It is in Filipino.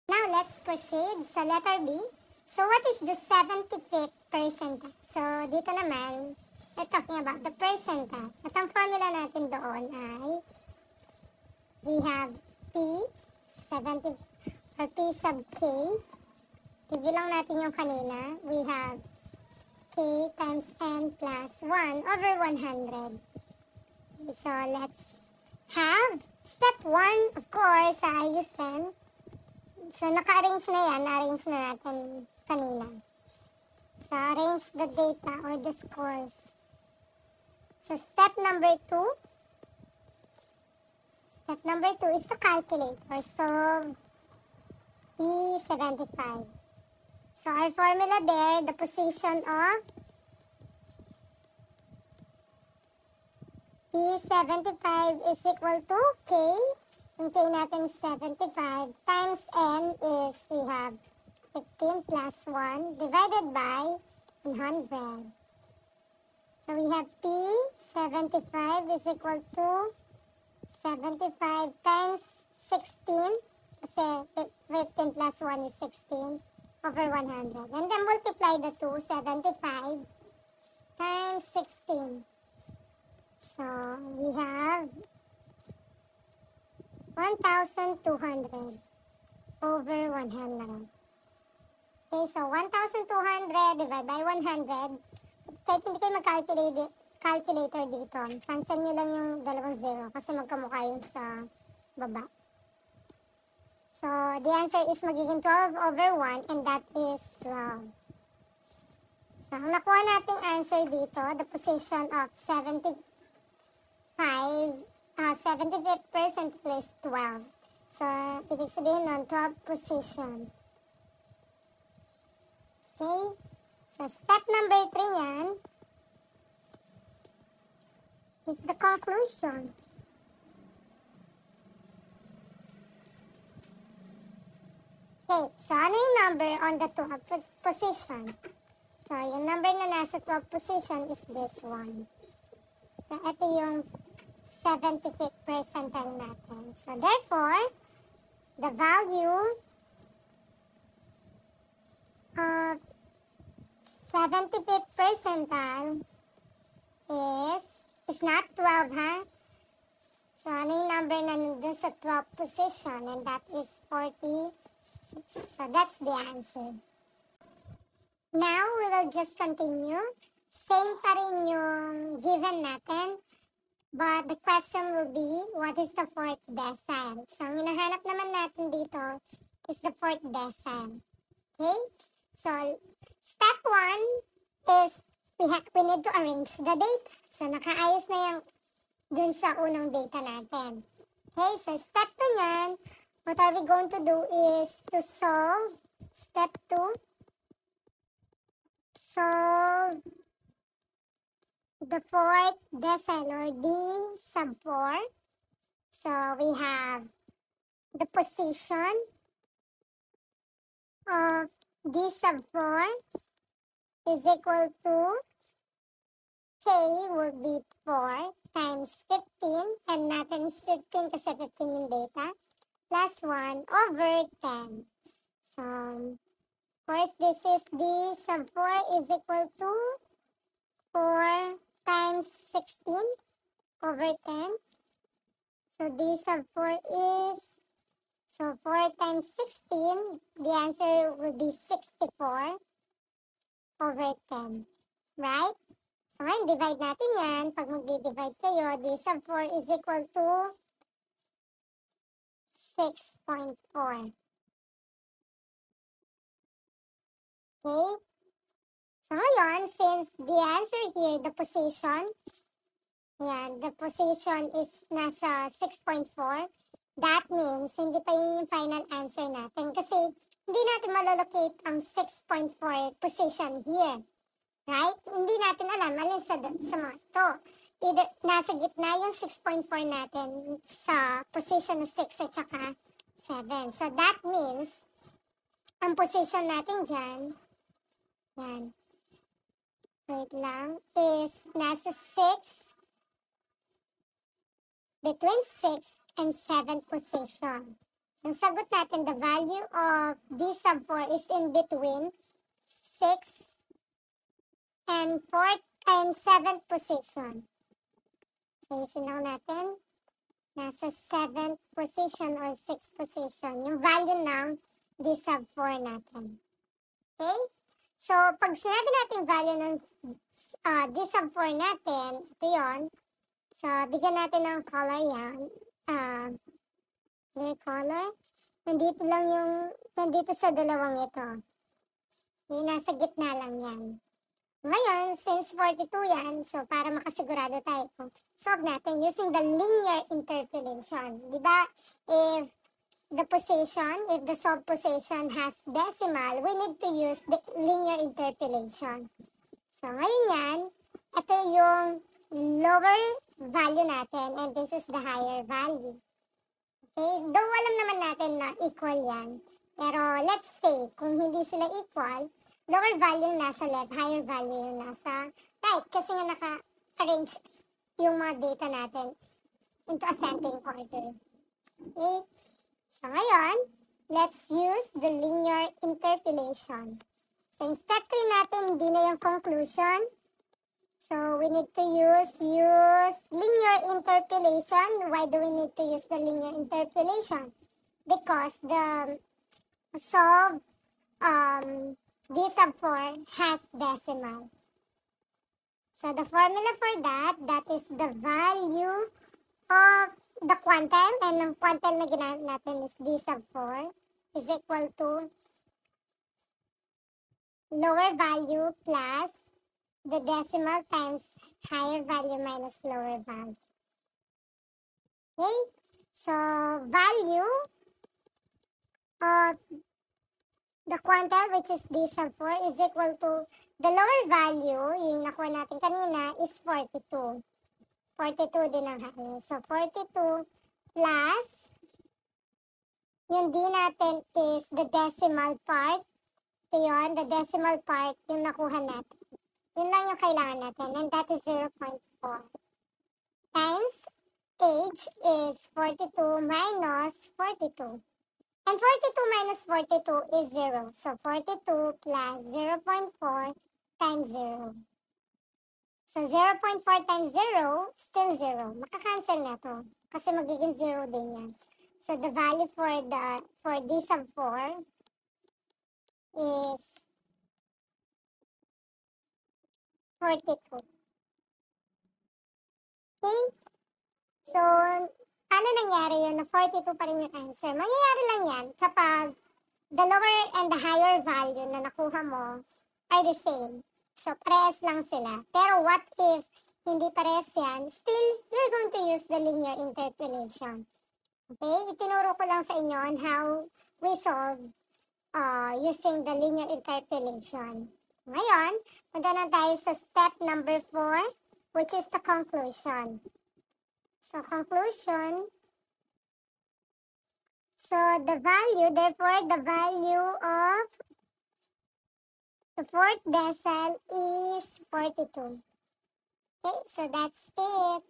Now, let's proceed sa letter B. So, what is the 75th percentile? So, dito naman, we're talking about the percentile. At ang formula natin doon ay we have P, 70, or P sub K. Tigilang natin yung kanina. We have K times N plus 1 over 100. So, let's have step 1, of course, sa ayusin. So, naka-arrange na yan. Na-arrange na natin kanina. So, arrange the data or the scores. So, step number 2. Step number 2 is to calculate or solve P75. So, our formula there, the position of P75 is equal to K. Yung K natin is 75 times N is we have 15 plus 1 divided by 100. So, we have P75 is equal to 75 times 16 kasi 15 plus 1 is 16 over 100. And then multiply the two, 75 times 16. So, we have 1,200 over 100. Okay, so 1,200 divided by 100. Kahit hindi kayo mag-calculator dito, cancel nyo lang yung dalawang zero kasi magkamukha yung sa baba. So, the answer is magiging 12 over 1 and that is 12. So, ang nakuha nating answer dito, the position of 75th percentile is 12. So, ibig sabihin nun, 12 position. Okay? So, step number 3 yan is the conclusion. Okay, so ano yung number on the 12th position? So, yung number na nasa 12th position is this one. So, ito yung 75th percentile natin. So, therefore, the value of 75th percentile is not 12, ha? So, ano yung number na nandun sa 12th position? And that is 46. So, that's the answer. Now, we will just continue. Same pa rin yung given natin. But the question will be, what is the fourth decile? So, ang hinahanap naman natin dito is the fourth decile. Okay? So, step 1 is we need to arrange the data. So, nakaayos na yung dun sa unang data natin. Okay? So, step 2 nyan, what are we going to do is to solve step 2. Solve the fourth decile or D sub 4. So, we have the position of D sub 4 is equal to K would be 4 times 15 and natin is 15 kasi 15 yung data plus 1 over 10. So, of course, this is D sub 4 is equal to 4 times 16 over 10. So, D sub 4 is, so 4 times 16, the answer will be 64 over 10. Right? So, ngayon, divide natin yan. Pag mag-divide kayo, D sub 4 is equal to 6.4. Okay? So, ngayon, since the answer here, the position is nasa 6.4, that means hindi pa yun yung final answer natin kasi hindi natin malolocate ang 6.4 position here. Right? Hindi natin alam alin sa mga to. Either nasa gitna yung 6.4 natin sa position ng 6 at saka 7. So, that means ang position natin dyan, yan, wait lang, is nasa 6, between 6 and 7 position. So, sagot natin, the value of D sub 4 is in between 6 and 4th and 7th position. So, isinaw natin, nasa 7th position or 6th position, yung value ng D sub 4 natin. Okay? So, pag sinabi natin value ng D sub 4 natin, ito yun. So, bigyan natin ng color yan. Clear color. Nandito lang yung, nandito sa dalawang ito. Yung nasa gitna lang yan. Ngayon, since 42 yan, so para makasigurado tayo kung solve natin using the linear interpolation. Diba? If the position, if the solved position has decimal, we need to use the linear interpolation. So, ngayon yan, ito yung lower value natin and this is the higher value. Okay? Though alam naman natin na equal yan. Pero let's say, kung hindi sila equal, lower value yung nasa left, higher value yung nasa right. Kasi nga naka-arrange yung mga data natin into ascending order. Okay? So ngayon, let's use the linear interpolation. So instead 3 natin, hindi na yung conclusion. So we need to use linear interpolation. Why do we need to use the linear interpolation? Because the solved D sub 4 has decimal. So the formula for that is the value of the quantile, and ang quantile na ginamit natin is D sub 4 is equal to lower value plus the decimal times higher value minus lower value. Okay? So, value of the quantile, which is D sub 4, is equal to the lower value, yung nakuha natin kanina, is 42. 42 din ang higher. So, 42 plus, yung D natin is the decimal part. So, yun, the decimal part, yung nakuha natin. Yun lang yung kailangan natin, and that is 0.4. Times H is 42 minus 42. And 42 minus 42 is 0. So, 42 plus 0.4 times 0. So, 0.4 times 0, still 0. Makakancel na to. Kasi magiging 0 din yan. So, the value for D sub 4 is 42. Okay? So, ano nangyari yun na 42 pa rin yung answer? Mangyayari lang yan kapag the lower and the higher value na nakuha mo are the same. So, parehas lang sila. Pero what if hindi parehas yan? Still, you're going to use the linear interpolation. Okay? Itinuro ko lang sa inyo on how we solve using the linear interpolation. Ngayon, punta na tayo sa step number 4, which is the conclusion. So, conclusion. So, the value, therefore, the value of the fourth decile is 42. Okay, so that's it.